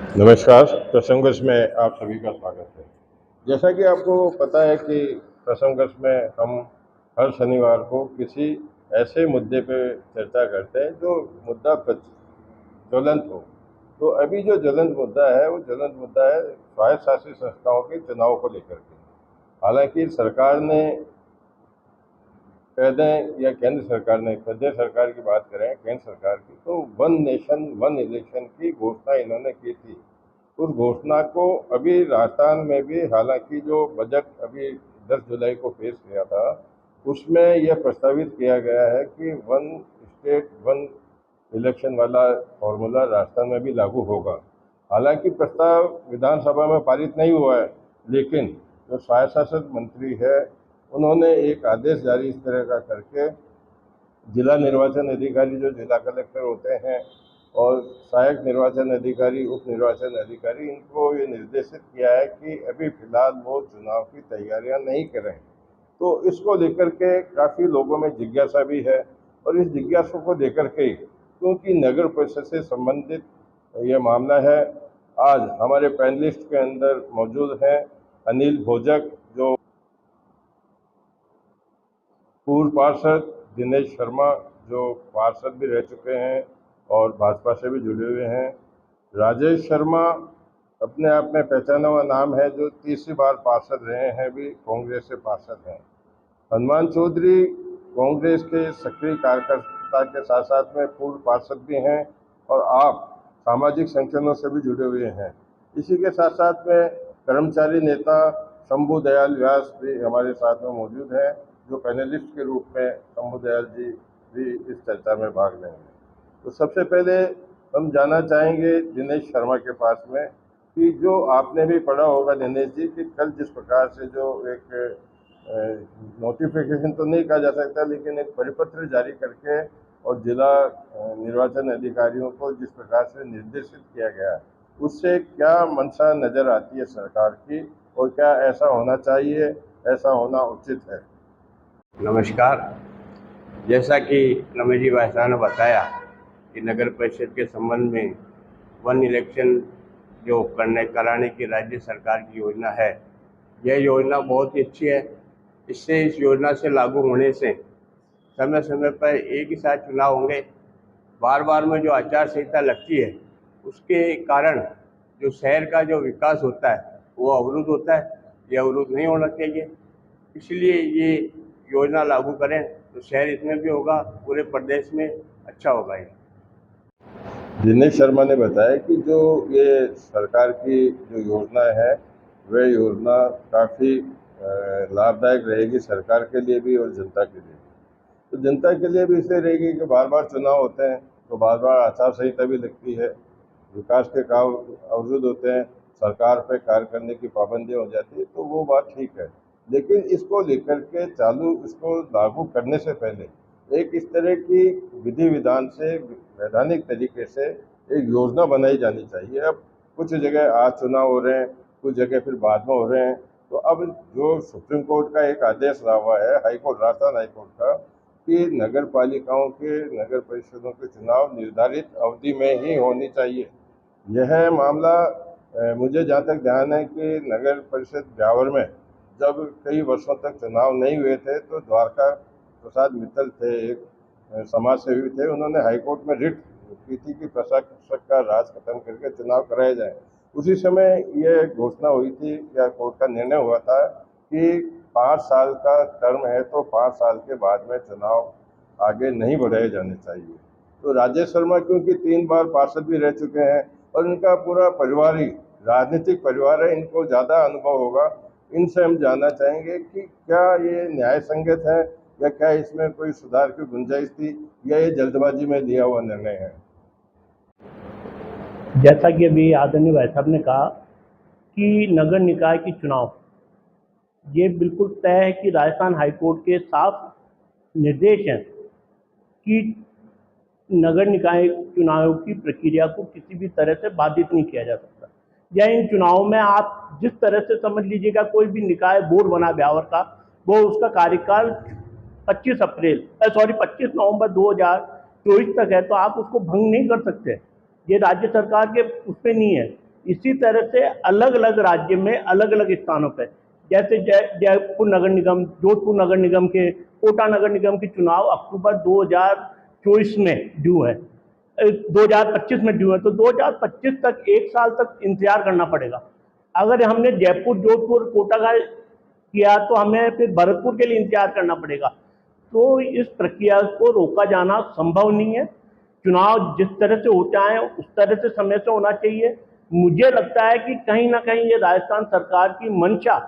नमस्कार। प्रसंगस में आप सभी का स्वागत है। जैसा कि आपको पता है कि प्रसंगस में हम हर शनिवार को किसी ऐसे मुद्दे पे चर्चा करते हैं जो मुद्दा ज्वलंत हो। तो अभी जो ज्वलंत मुद्दा है वो ज्वलंत मुद्दा है स्वायत्त शासित संस्थाओं के चुनाव को लेकर के। हालांकि सरकार ने कह दें या केंद्र सरकार ने, प्रदेश सरकार की बात करें, केंद्र सरकार की, तो वन नेशन वन इलेक्शन की घोषणा इन्होंने की थी। उस घोषणा को अभी राजस्थान में भी, हालांकि जो बजट अभी 10 जुलाई को पेश किया था उसमें यह प्रस्तावित किया गया है कि वन स्टेट वन इलेक्शन वाला फॉर्मूला राजस्थान में भी लागू होगा। हालांकि प्रस्ताव विधानसभा में पारित नहीं हुआ है, लेकिन जो स्वायत्त शासित मंत्री है उन्होंने एक आदेश जारी इस तरह का करके जिला निर्वाचन अधिकारी, जो जिला कलेक्टर होते हैं, और सहायक निर्वाचन अधिकारी, उप निर्वाचन अधिकारी, इनको ये निर्देशित किया है कि अभी फिलहाल वो चुनाव की तैयारियां नहीं करें। तो इसको लेकर के काफ़ी लोगों में जिज्ञासा भी है, और इस जिज्ञासा को लेकर के, क्योंकि नगर परिषद से संबंधित ये मामला है, आज हमारे पैनलिस्ट के अंदर मौजूद हैं अनिल भोजक, जो पूर्व पार्षद, दिनेश शर्मा, जो पार्षद भी रह चुके हैं और भाजपा से भी जुड़े हुए हैं, राजेश शर्मा अपने आप में पहचाना हुआ नाम है, जो तीसरी बार पार्षद रहे हैं, भी कांग्रेस से पार्षद हैं। हनुमान चौधरी कांग्रेस के सक्रिय कार्यकर्ता के साथ साथ में पूर्व पार्षद भी हैं, और आप सामाजिक संगठनों से भी जुड़े हुए हैं। इसी के साथ साथ में कर्मचारी नेता शंभू दयाल व्यास भी हमारे साथ में मौजूद हैं, जो पैनलिस्ट के रूप में शंभू दयाल जी भी इस चर्चा में भाग लेंगे। तो सबसे पहले हम जानना चाहेंगे दिनेश शर्मा के पास में कि जो आपने भी पढ़ा होगा दिनेश जी, कि कल जिस प्रकार से जो एक नोटिफिकेशन तो नहीं कहा जा सकता, लेकिन एक परिपत्र जारी करके और जिला निर्वाचन अधिकारियों को जिस प्रकार से निर्देशित किया गया है, उससे क्या मंशा नजर आती है सरकार की, और क्या ऐसा होना चाहिए, ऐसा होना उचित है? नमस्कार। जैसा कि रमेश जी भाई साहब ने बताया कि नगर परिषद के संबंध में वन इलेक्शन जो कराने की राज्य सरकार की योजना है, यह योजना बहुत ही अच्छी है। इससे, इस योजना से लागू होने से समय समय पर एक ही साथ चुनाव होंगे। बार बार में जो आचार संहिता लगती है, उसके कारण जो शहर का जो विकास होता है वो अवरुद्ध होता है। यह अवरुद्ध नहीं होना चाहिए, इसलिए ये योजना लागू करें तो शहर इसमें भी होगा, पूरे प्रदेश में अच्छा होगा। ये दिनेश शर्मा ने बताया कि जो ये सरकार की जो योजना है, वह योजना काफ़ी लाभदायक रहेगी सरकार के लिए भी और जनता के लिए भी। तो जनता के लिए भी इसलिए रहेगी कि बार बार चुनाव होते हैं, तो बार बार आचार संहिता भी लगती है, विकास के काम अवरुद्ध होते हैं, सरकार पे कार्य करने की पाबंदी हो जाती है, तो वो बात ठीक है। लेकिन इसको लेकर के इसको लागू करने से पहले एक इस तरह की विधि विधान से, वैधानिक तरीके से एक योजना बनाई जानी चाहिए। अब कुछ जगह आज चुनाव हो रहे हैं, कुछ जगह फिर बाद में हो रहे हैं, तो अब जो सुप्रीम कोर्ट का एक आदेश रहा हुआ है, हाईकोर्ट, राजस्थान हाईकोर्ट का, कि नगर पालिकाओं के, नगर परिषदों के चुनाव निर्धारित अवधि में ही होनी चाहिए। यह मामला मुझे जहाँ तक ध्यान है कि नगर परिषद ब्यावर में जब कई वर्षों तक चुनाव नहीं हुए थे, तो द्वारका प्रसाद मित्तल थे, एक समाज सेवी थे, उन्होंने हाईकोर्ट में रिट की थी कि प्रशासक का राज खत्म करके चुनाव कराए जाए। उसी समय यह घोषणा हुई थी, या कोर्ट का निर्णय हुआ था कि 5 साल का टर्म है, तो 5 साल के बाद में चुनाव आगे नहीं बढ़ाए जाने चाहिए। तो राजेश शर्मा क्योंकि 3 बार पार्षद भी रह चुके हैं, और इनका पूरा परिवार ही राजनीतिक परिवार है, इनको ज़्यादा अनुभव होगा। इनसे हम जानना चाहेंगे कि क्या ये न्याय संगत है, या क्या इसमें कोई सुधार की गुंजाइश थी, या ये जल्दबाजी में लिया हुआ निर्णय है? जैसा कि अभी आदरणीय भाई साहब ने कहा कि नगर निकाय की चुनाव, ये बिल्कुल तय है कि राजस्थान हाईकोर्ट के साफ निर्देश हैं कि नगर निकाय चुनाव की प्रक्रिया को किसी भी तरह से बाधित नहीं किया जा सकता। या इन चुनावों में आप जिस तरह से समझ लीजिएगा, कोई भी निकाय बोर्ड बना ब्यावर का, वो उसका कार्यकाल 25 नवंबर 2024 तक है, तो आप उसको भंग नहीं कर सकते। ये राज्य सरकार के उस पर नहीं है। इसी तरह से अलग अलग राज्य में अलग अलग स्थानों पर, जैसे जयपुर नगर निगम, जोधपुर नगर निगम के, कोटा नगर निगम के चुनाव अक्टूबर 2024 में ड्यू है, 2025 में ड्यू है, तो 2025 तक 1 साल तक इंतजार करना पड़ेगा। अगर हमने जयपुर, जोधपुर, कोटा का किया तो हमें फिर भरतपुर के लिए इंतजार करना पड़ेगा। तो इस प्रक्रिया को रोका जाना संभव नहीं है। चुनाव जिस तरह से होता है उस तरह से समय से होना चाहिए। मुझे लगता है कि कहीं ना कहीं ये राजस्थान सरकार की मंशा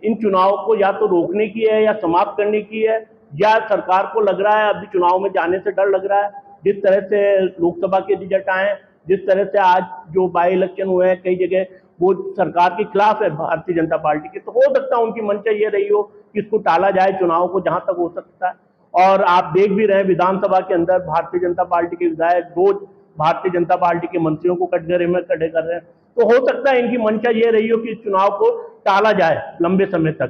इन चुनावों को या तो रोकने की है या समाप्त करने की है, या सरकार को लग रहा है अभी चुनाव में जाने से डर लग रहा है। जिस तरह से लोकसभा के रिजल्ट आए हैं, जिस तरह से आज जो बाई इलेक्शन हुए हैं कई जगह, वो सरकार के खिलाफ है भारतीय जनता पार्टी के, तो हो सकता है उनकी मंशा ये रही हो कि इसको टाला जाए चुनाव को जहां तक हो सकता है। और आप देख भी रहे हैं विधानसभा के अंदर भारतीय जनता पार्टी के विधायक रोज भारतीय जनता पार्टी के मंत्रियों को कटघरे में खड़े कर रहे हैं। तो हो सकता है इनकी मंशा ये रही हो कि इस चुनाव को टाला जाए लंबे समय तक,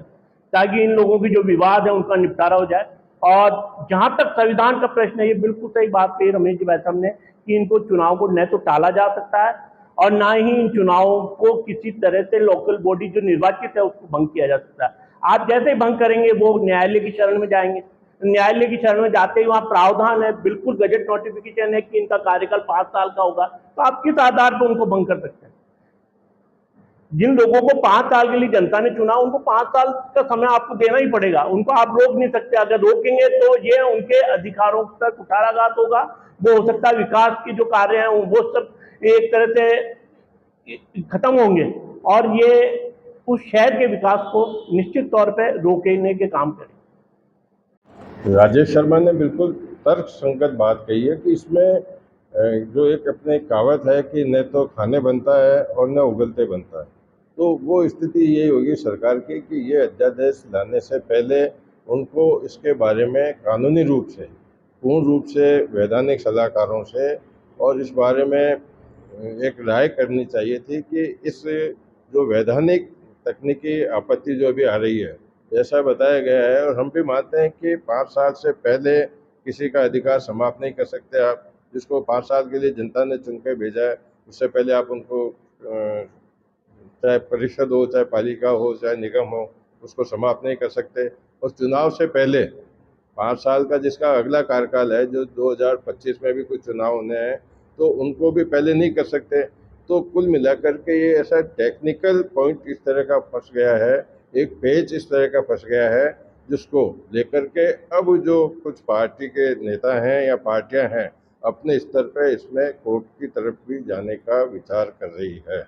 ताकि इन लोगों की जो विवाद है उनका निपटारा हो जाए। और जहां तक संविधान का प्रश्न है, ये बिल्कुल सही बात कही रमेश जी भाई साहब ने कि इनको चुनाव को न तो टाला जा सकता है और ना ही इन चुनावों को किसी तरह से लोकल बॉडी जो निर्वाचित है उसको भंग किया जा सकता है। आप जैसे ही भंग करेंगे वो न्यायालय की शरण में जाएंगे। न्यायालय की शरण में जाते ही वहां प्रावधान है, बिल्कुल गजट नोटिफिकेशन है कि इनका कार्यकाल 5 साल का होगा, तो आप किस आधार पर उनको भंग कर सकते हैं? जिन लोगों को 5 साल के लिए जनता ने चुना उनको 5 साल का समय आपको देना ही पड़ेगा, उनको आप रोक नहीं सकते। अगर रोकेंगे तो ये उनके अधिकारों तक कुठाराघात होगा। वो हो सकता है विकास के जो कार्य हैं वो सब एक तरह से खत्म होंगे और ये उस शहर के विकास को निश्चित तौर पर रोकने के काम करें। राजेश शर्मा ने बिल्कुल तर्क संगत बात कही है कि इसमें जो एक अपने कहावत है कि न तो खाने बनता है और न उगलते बनता है, तो वो स्थिति यही होगी सरकार की कि ये अध्यादेश लाने से पहले उनको इसके बारे में कानूनी रूप से, पूर्ण रूप से वैधानिक सलाहकारों से और इस बारे में एक राय करनी चाहिए थी कि इस जो वैधानिक तकनीकी आपत्ति जो अभी आ रही है, जैसा बताया गया है, और हम भी मानते हैं कि 5 साल से पहले किसी का अधिकार समाप्त नहीं कर सकते आप। जिसको 5 साल के लिए जनता ने चुन के भेजा है, उससे पहले आप उनको चाहे परिषद हो, चाहे पालिका हो, चाहे निगम हो, उसको समाप्त नहीं कर सकते। और चुनाव से पहले 5 साल का जिसका अगला कार्यकाल है, जो 2025 में भी कुछ चुनाव होने हैं, तो उनको भी पहले नहीं कर सकते। तो कुल मिलाकर के ये ऐसा टेक्निकल पॉइंट इस तरह का फंस गया है, एक पेच इस तरह का फंस गया है, जिसको लेकर के अब जो कुछ पार्टी के नेता हैं या पार्टियां हैं अपने स्तर पे इसमें कोर्ट की तरफ भी जाने का विचार कर रही है।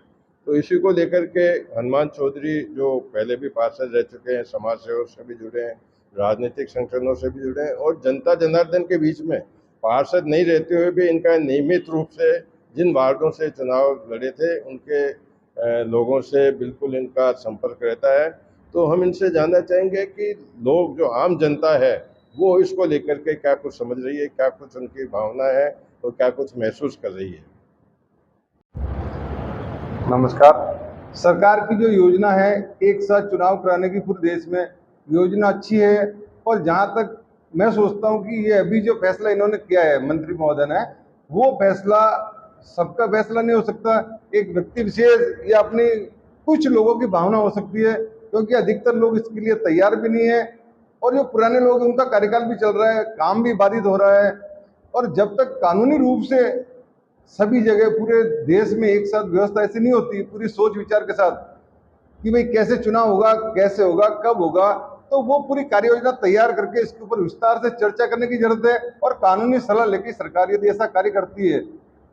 तो इसी को लेकर के हनुमान चौधरी जो पहले भी पार्षद रह चुके हैं, समाज सेवक से भी जुड़े हैं, राजनीतिक संगठनों से भी जुड़े हैं और जनता जनार्दन के बीच में पार्षद नहीं रहते हुए भी इनका नियमित रूप से जिन वार्डों से चुनाव लड़े थे उनके लोगों से बिल्कुल इनका संपर्क रहता है। तो हम इनसे जानना चाहेंगे कि लोग, जो आम जनता है, वो इसको लेकर के क्या कुछ समझ रही है, क्या कुछ उनकी भावना है और क्या कुछ महसूस कर रही है। नमस्कार। सरकार की जो योजना है एक साथ चुनाव कराने की पूरे देश में, योजना अच्छी है। और जहां तक मैं सोचता हूं कि ये अभी जो फैसला इन्होंने किया है मंत्री महोदय ने, वो फैसला सबका फैसला नहीं हो सकता, एक व्यक्ति विशेष या अपनी कुछ लोगों की भावना हो सकती है, क्योंकि अधिकतर लोग इसके लिए तैयार भी नहीं है। और जो पुराने लोग उनका कार्यकाल भी चल रहा है, काम भी बाधित हो रहा है। और जब तक कानूनी रूप से सभी जगह पूरे देश में एक साथ व्यवस्था ऐसी नहीं होती, पूरी सोच विचार के साथ कि भाई कैसे चुनाव होगा, कैसे होगा, कब होगा, तो वो पूरी कार्य योजना तैयार करके इसके ऊपर विस्तार से चर्चा करने की जरूरत है। और कानूनी सलाह लेकर सरकार यदि ऐसा कार्य करती है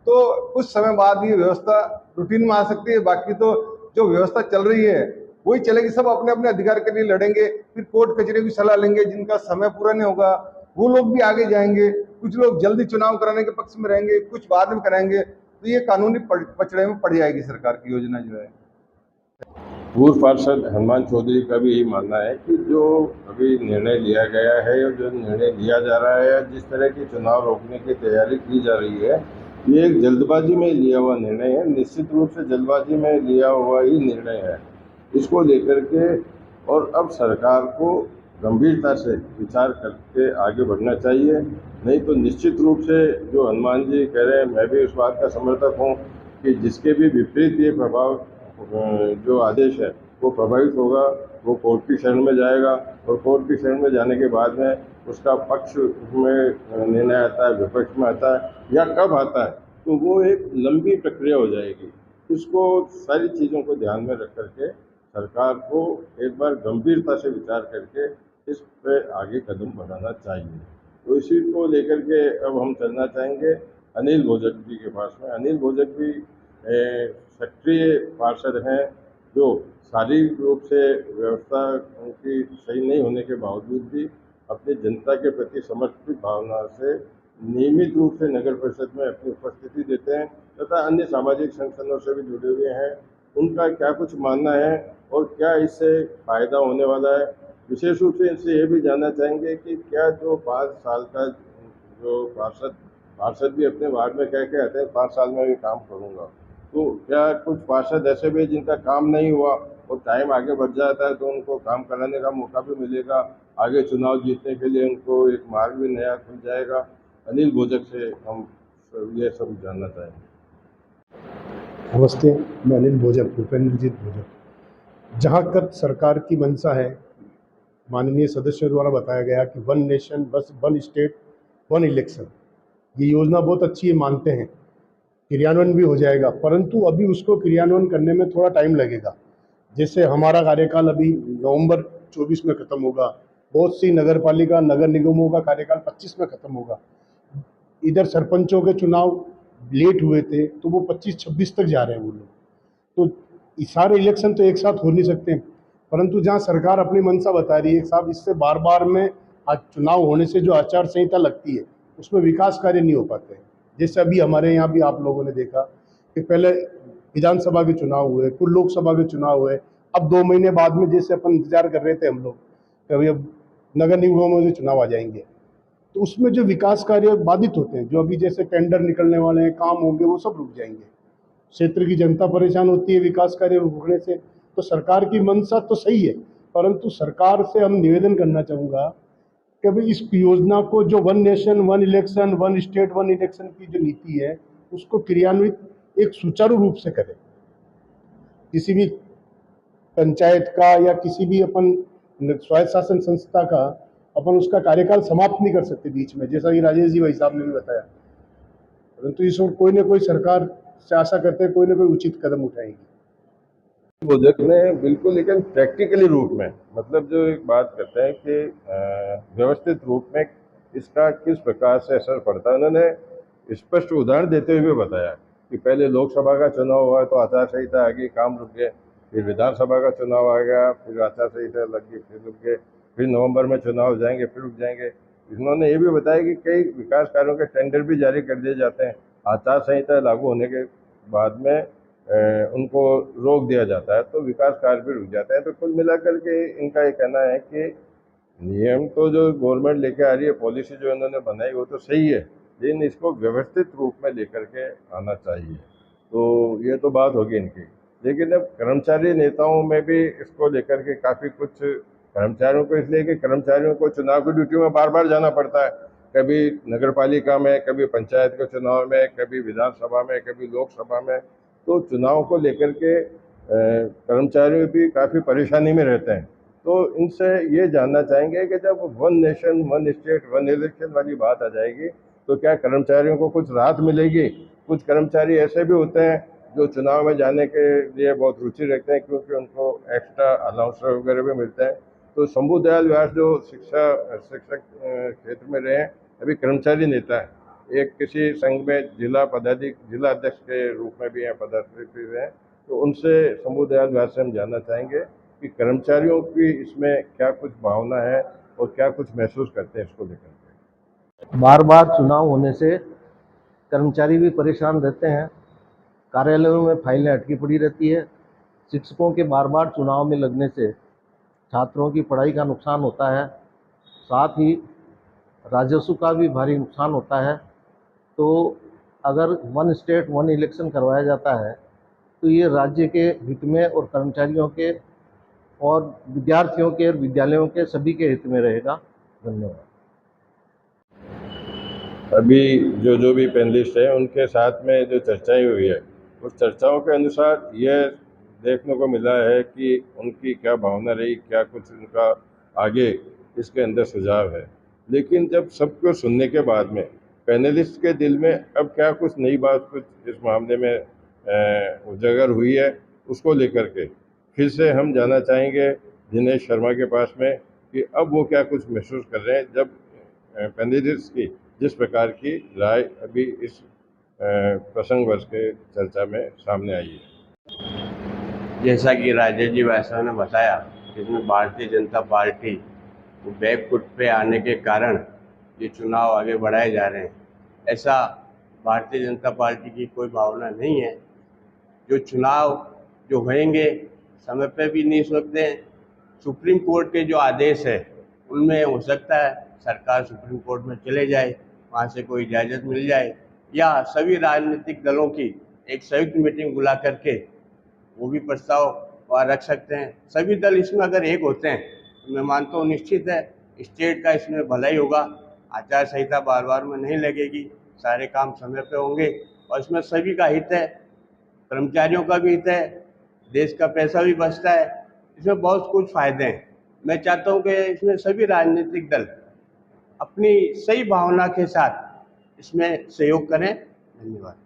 तो कुछ समय बाद ये व्यवस्था रूटीन में आ सकती है। बाकी तो जो व्यवस्था चल रही है वही चलेगी, सब अपने अपने अधिकार के लिए लड़ेंगे, फिर कोर्ट कचहरी की सलाह लेंगे, जिनका समय पूरा नहीं होगा वो लोग भी आगे जाएंगे, कुछ लोग जल्दी चुनाव कराने के पक्ष में रहेंगे, कुछ बाद में कराएंगे। तो ये कानूनी पचड़े में पड़ जाएगी सरकार की योजना जो है। पूर्व पार्षद हनुमान चौधरी का भी यही मानना है कि जो अभी निर्णय लिया गया है और जो निर्णय लिया जा रहा है, जिस तरह की चुनाव रोकने की तैयारी की जा रही है, ये एक जल्दबाजी में लिया हुआ निर्णय है, निश्चित रूप से जल्दबाजी में लिया हुआ ही निर्णय है। इसको लेकर के और अब सरकार को गंभीरता से विचार करके आगे बढ़ना चाहिए, नहीं तो निश्चित रूप से जो हनुमान जी कह रहे हैं, मैं भी उस बात का समर्थक हूँ कि जिसके भी विपरीत ये प्रभाव जो आदेश है वो प्रभावित होगा, वो कोर्ट की शरण में जाएगा और कोर्ट की शरण में जाने के बाद में उसका पक्ष में निर्णय आता है, विपक्ष में आता है या कब आता है, तो वो एक लंबी प्रक्रिया हो जाएगी। इसको सारी चीज़ों को ध्यान में रख करके सरकार को एक बार गंभीरता से विचार करके इस पे आगे कदम बढ़ाना चाहिए। तो इसी को लेकर के अब हम चलना चाहेंगे अनिल भोजक जी के पास में। अनिल भोजक भी सक्रिय पार्षद हैं जो शारीरिक रूप से व्यवस्था उनकी सही नहीं होने के बावजूद भी अपनी जनता के प्रति समर्पित भावना से नियमित रूप से नगर परिषद में अपनी उपस्थिति देते हैं तथा अन्य सामाजिक संगठनों से भी जुड़े हुए हैं। उनका क्या कुछ मानना है और क्या इससे फायदा होने वाला है, विशेष रूप से इनसे ये भी जानना चाहेंगे कि क्या जो 5 साल का जो पार्षद भी अपने वार्ड में कह के आते हैं 5 साल में भी काम करूँगा, तो क्या कुछ पार्षद ऐसे भी हैं जिनका काम नहीं हुआ और टाइम आगे बढ़ जाता है तो उनको काम कराने का मौका भी मिलेगा, आगे चुनाव जीतने के लिए उनको एक मार्ग भी नया खुल जाएगा। अनिल भोजक से हम ये सब जानना चाहेंगे। नमस्ते, मैं अनिल भोजक, भूपेंद्रजीत भोजक। जहाँ तक सरकार की मंशा है, माननीय सदस्यों द्वारा बताया गया कि वन नेशन बस वन स्टेट वन इलेक्शन, ये योजना बहुत अच्छी है, मानते हैं, क्रियान्वयन भी हो जाएगा, परंतु अभी उसको क्रियान्वयन करने में थोड़ा टाइम लगेगा। जैसे हमारा कार्यकाल अभी नवंबर 24 में ख़त्म होगा, बहुत सी नगर पालिका नगर निगमों का कार्यकाल 25 में ख़त्म होगा। इधर सरपंचों के चुनाव लेट हुए थे तो वो 25-26 तक जा रहे हैं वो लोग, तो ये सारे इलेक्शन तो एक साथ हो नहीं सकते। परंतु जहाँ सरकार अपनी मंशा बता रही है साहब, इससे बार बार में आज चुनाव होने से जो आचार संहिता लगती है उसमें विकास कार्य नहीं हो पाते हैं। जैसे अभी हमारे यहाँ भी आप लोगों ने देखा कि पहले विधानसभा के चुनाव हुए, फिर लोकसभा के चुनाव हुए, अब 2 महीने बाद में जैसे अपन इंतजार कर रहे थे हम लोग कभी अब नगर निगमों में चुनाव आ जाएंगे, तो उसमें जो विकास कार्य बाधित होते हैं, जो अभी जैसे टेंडर निकलने वाले हैं, काम होंगे, वो सब रुक जाएंगे। क्षेत्र की जनता परेशान होती है विकास कार्य रुकने से। तो सरकार की मंशा तो सही है, परंतु सरकार से हम निवेदन करना चाहूँगा कि भाई इस योजना को, जो one nation one election one state one election की जो नीति है, उसको क्रियान्वित एक सुचारू रूप से करें। किसी भी पंचायत का या किसी भी अपन स्वायत्त शासन संस्था का अपन उसका कार्यकाल समाप्त नहीं कर सकते बीच में, जैसा कि राजेश जी भाई साहब ने भी बताया। परंतु इस ओर कोई ना कोई सरकार से आशा करते हैं कोई ना कोई उचित कदम उठाएगी। भोजक ने बिल्कुल, लेकिन प्रैक्टिकली रूप में, मतलब जो एक बात करते हैं कि व्यवस्थित रूप में इसका किस प्रकार से असर पड़ता है, उन्होंने स्पष्ट उदाहरण देते हुए बताया कि पहले लोकसभा का चुनाव हुआ तो आचार संहिता आ गई, काम रुक गए, फिर विधानसभा का चुनाव आ गया, फिर आचार संहिता लग गई, फिर रुक गए, फिर नवंबर में चुनाव हो जाएंगे, फिर रुक जाएंगे। इन्होंने ये भी बताया कि कई विकास कार्यों के टेंडर भी जारी कर दिए जाते हैं, आचार संहिता लागू होने के बाद में उनको रोक दिया जाता है, तो विकास कार्य भी रुक जाता है। तो कुल मिलाकर के इनका ये कहना है कि नियम तो जो गवर्नमेंट लेके आ रही है, पॉलिसी जो इन्होंने बनाई वो तो सही है, लेकिन इसको व्यवस्थित रूप में लेकर के आना चाहिए। तो ये तो बात होगी इनकी, लेकिन अब कर्मचारी नेताओं में भी इसको लेकर के काफ़ी कुछ, कर्मचारियों को इसलिए कि कर्मचारियों को चुनाव की ड्यूटी में बार बार जाना पड़ता है, कभी नगर पालिका में, कभी पंचायत के चुनाव में, कभी विधानसभा में, कभी लोकसभा में, तो चुनाव को लेकर के कर्मचारी भी काफ़ी परेशानी में रहते हैं। तो इनसे ये जानना चाहेंगे कि जब one nation one state one election वाली बात आ जाएगी तो क्या कर्मचारियों को कुछ राहत मिलेगी? कुछ कर्मचारी ऐसे भी होते हैं जो चुनाव में जाने के लिए बहुत रुचि रखते हैं क्योंकि उनको एक्स्ट्रा अलाउंस वगैरह भी मिलते हैं। तो शंभू दयाल व्यास जो शिक्षक क्षेत्र में रहे हैं, अभी कर्मचारी नेता है, एक किसी संघ में जिला अध्यक्ष के रूप में भी हैं, पदाधिकारी रहे हैं, तो उनसे शंभू दयाल व्यास से हम जानना चाहेंगे कि कर्मचारियों की इसमें क्या कुछ भावना है और क्या कुछ महसूस करते हैं इसको लेकर। बार बार चुनाव होने से कर्मचारी भी परेशान रहते हैं, कार्यालयों में फाइलें अटकी पड़ी रहती है, शिक्षकों के बार बार चुनाव में लगने से छात्रों की पढ़ाई का नुकसान होता है, साथ ही राजस्व का भी भारी नुकसान होता है। तो अगर वन स्टेट वन इलेक्शन करवाया जाता है तो ये राज्य के हित में और कर्मचारियों के और विद्यार्थियों के और विद्यालयों के सभी के हित में रहेगा। धन्यवाद। अभी जो भी पैनलिस्ट हैं उनके साथ में जो चर्चाएं हुई है उस चर्चाओं के अनुसार यह देखने को मिला है कि उनकी क्या भावना रही, क्या कुछ उनका आगे इसके अंदर सुझाव है। लेकिन जब सबको सुनने के बाद में पैनलिस्ट के दिल में अब क्या कुछ नई बात कुछ इस मामले में उजागर हुई है, उसको लेकर के फिर से हम जाना चाहेंगे दिनेश शर्मा के पास में कि अब वो क्या कुछ महसूस कर रहे हैं जब पैनलिस्ट की जिस प्रकार की राय अभी इस प्रसंगवश के चर्चा में सामने आई है। जैसा कि राजेश जी वैसा ने बताया, इसमें भारतीय जनता पार्टी को बैक फुट पे आने के कारण ये चुनाव आगे बढ़ाए जा रहे हैं। ऐसा भारतीय जनता पार्टी की कोई भावना नहीं है। जो चुनाव जो होंगे समय पे भी नहीं सकते हैं। सुप्रीम कोर्ट के जो आदेश है उनमें हो सकता है सरकार सुप्रीम कोर्ट में चले जाए, वहाँ से कोई इजाज़त मिल जाए, या सभी राजनीतिक दलों की एक संयुक्त मीटिंग बुला करके वो भी प्रस्ताव वहाँ रख सकते हैं। सभी दल इसमें अगर एक होते हैं तो मैं मानता हूँ निश्चित है स्टेट का इसमें भला ही होगा। आचार संहिता बार बार में नहीं लगेगी, सारे काम समय पे होंगे और इसमें सभी का हित है, कर्मचारियों का भी हित है, देश का पैसा भी बचता है, इसमें बहुत कुछ फायदे हैं। मैं चाहता हूँ कि इसमें सभी राजनीतिक दल अपनी सही भावना के साथ इसमें सहयोग करें। धन्यवाद।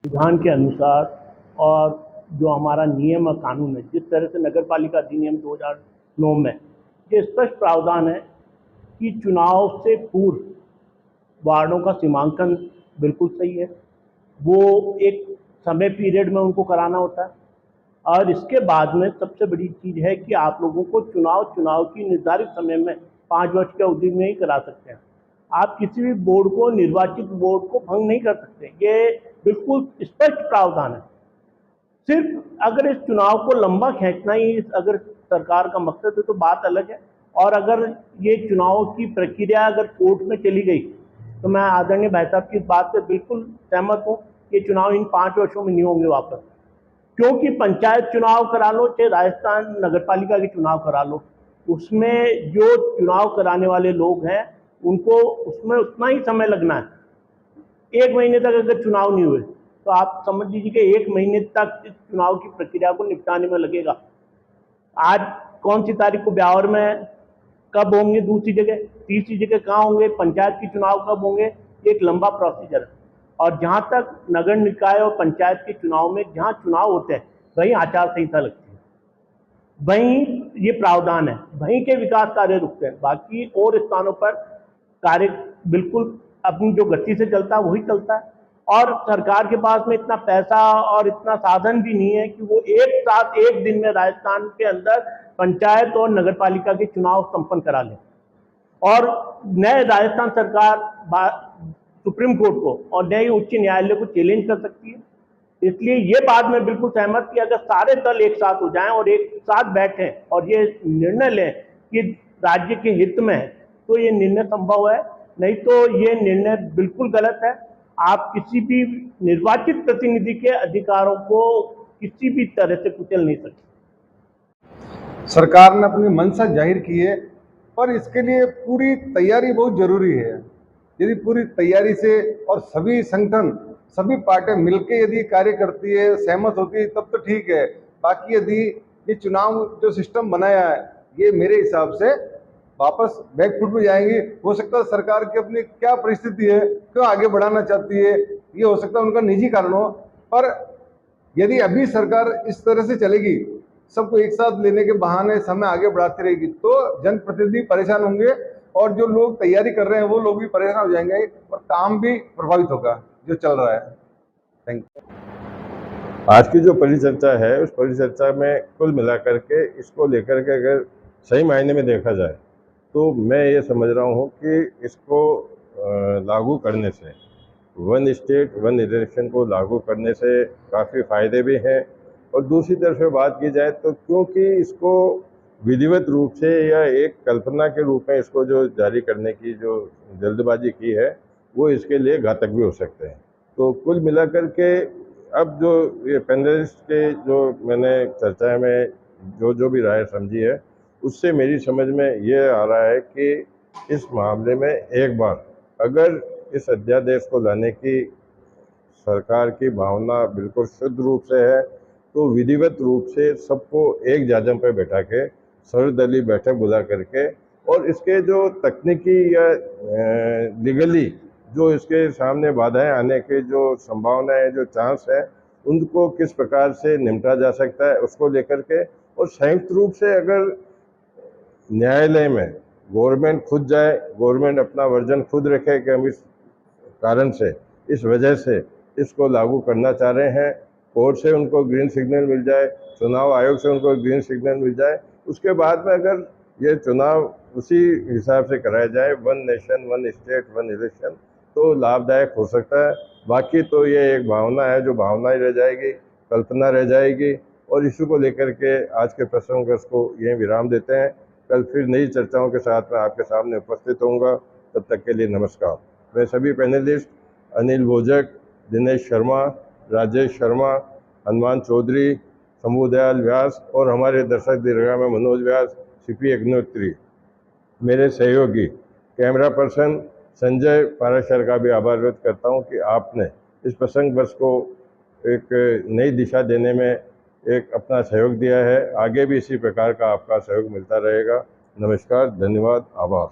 विधान के अनुसार और जो हमारा नियम और कानून है, जिस तरह से नगर पालिका अधिनियम 2009 में ये स्पष्ट प्रावधान है कि चुनाव से पूर्व वार्डों का सीमांकन बिल्कुल सही है, वो एक समय पीरियड में उनको कराना होता है। और इसके बाद में सबसे बड़ी चीज़ है कि आप लोगों को चुनाव की निर्धारित समय में 5 वर्ष के अवधि में ही करा सकते हैं। आप किसी भी बोर्ड को, निर्वाचित बोर्ड को भंग नहीं कर सकते, ये बिल्कुल स्पष्ट प्रावधान है। सिर्फ अगर इस चुनाव को लंबा खींचना ही अगर सरकार का मकसद है तो बात अलग है। और अगर ये चुनाव की प्रक्रिया अगर कोर्ट में चली गई तो मैं आदरणीय भाई साहब की इस बात से बिल्कुल सहमत हूँ कि चुनाव इन 5 वर्षों में नहीं होंगे वापस। क्योंकि पंचायत चुनाव करा लो चाहे राजस्थान नगरपालिका के चुनाव करा लो, उसमें जो चुनाव कराने वाले लोग हैं उनको उसमें उतना ही समय लगना है। 1 महीने तक अगर चुनाव नहीं हुए तो आप समझ लीजिए कि 1 महीने तक इस चुनाव की प्रक्रिया को निपटाने में लगेगा। आज कौन सी तारीख को ब्यावर में कब होंगे, दूसरी जगह, तीसरी जगह कहाँ होंगे, पंचायत की चुनाव कब होंगे, एक लंबा प्रोसीजर है। और जहाँ तक नगर निकाय और पंचायत के चुनाव में जहाँ चुनाव होते हैं वहीं आचार संहिता लगती है, वहीं ये प्रावधान है, वहीं के विकास कार्य रुकते हैं। बाकी और स्थानों पर कार्य बिल्कुल अपनी जो गति से चलता है वही चलता है। और सरकार के पास में इतना पैसा और इतना साधन भी नहीं है कि वो एक साथ एक दिन में राजस्थान के अंदर पंचायत और नगर पालिका के चुनाव संपन्न करा ले। और नए राजस्थान सरकार सुप्रीम कोर्ट को और नए उच्च न्यायालय को चैलेंज कर सकती है। इसलिए ये बात मैं बिल्कुल सहमत कि अगर सारे दल एक साथ हो जाएं और एक साथ बैठें और ये निर्णय लें कि राज्य के हित में है तो ये निर्णय संभव है, नहीं तो ये निर्णय बिल्कुल गलत है। आप किसी भी निर्वाचित प्रतिनिधि के अधिकारों को किसी भी तरह से कुचल नहीं सकते। सरकार ने अपनी मंशा जाहिर की है, पर इसके लिए पूरी तैयारी बहुत जरूरी है। यदि पूरी तैयारी से और सभी संगठन, सभी पार्टियां मिलकर यदि कार्य करती है, सहमत होती है, तब तो ठीक है। बाकी यदि ये चुनाव जो सिस्टम बनाया है ये मेरे हिसाब से वापस बैकफुट में जाएंगी। हो सकता है सरकार की अपनी क्या परिस्थिति है, क्यों आगे बढ़ाना चाहती है, ये हो सकता है उनका निजी कारण हो। पर यदि अभी सरकार इस तरह से चलेगी, सबको एक साथ लेने के बहाने समय आगे बढ़ाती रहेगी, तो जनप्रतिनिधि परेशान होंगे और जो लोग तैयारी कर रहे हैं वो लोग भी परेशान हो जाएंगे और काम भी प्रभावित होगा जो चल रहा है। Thank you. आज की जो परिचर्चा है उस परिचर्चा में कुल मिलाकर के इसको लेकर के अगर सही मायने में देखा जाए तो मैं ये समझ रहा हूँ कि इसको लागू करने से, वन स्टेट वन इलेक्शन को लागू करने से काफ़ी फ़ायदे भी हैं। और दूसरी तरफ से बात की जाए तो क्योंकि इसको विधिवत रूप से या एक कल्पना के रूप में इसको जो जारी करने की जो जल्दबाजी की है वो इसके लिए घातक भी हो सकते हैं। तो कुल मिलाकर के अब जो ये पैनलिस्ट के जो मैंने चर्चा में जो भी राय समझी है उससे मेरी समझ में ये आ रहा है कि इस मामले में एक बार अगर इस अध्यादेश को लाने की सरकार की भावना बिल्कुल शुद्ध रूप से है, तो विधिवत रूप से सबको एक जाजम पर बैठा के सर्वदलीय बैठक बुला करके और इसके जो तकनीकी या लीगली जो इसके सामने बाधाएं आने के जो संभावना है, जो चांस है, उनको किस प्रकार से निपटा जा सकता है उसको लेकर के, और संयुक्त रूप से अगर न्यायालय में गवर्नमेंट खुद जाए, गवर्नमेंट अपना वर्जन खुद रखे कि हम इस कारण से, इस वजह से इसको लागू करना चाह रहे हैं, कोर्ट से उनको ग्रीन सिग्नल मिल जाए, चुनाव आयोग से उनको ग्रीन सिग्नल मिल जाए, उसके बाद में अगर ये चुनाव उसी हिसाब से कराया जाए, one nation one state one election, तो लाभदायक हो सकता है। बाकी तो ये एक भावना है, जो भावना ही रह जाएगी, कल्पना रह जाएगी। और इशू को लेकर के आज के प्रसंग को यहीं विराम देते हैं। कल फिर नई चर्चाओं के साथ मैं आपके सामने उपस्थित होऊंगा। तब तक के लिए नमस्कार। मैं सभी पैनलिस्ट अनिल भोजक, दिनेश शर्मा, राजेश शर्मा, हनुमान चौधरी, शंभुदयाल व्यास और हमारे दर्शक दीर्घा में मनोज व्यास, सीपी अग्निहोत्री, मेरे सहयोगी कैमरा पर्सन संजय पाराशर का भी आभार व्यक्त करता हूं कि आपने इस प्रसंग बस को एक नई दिशा देने में एक अपना सहयोग दिया है। आगे भी इसी प्रकार का आपका सहयोग मिलता रहेगा। नमस्कार, धन्यवाद, आभार।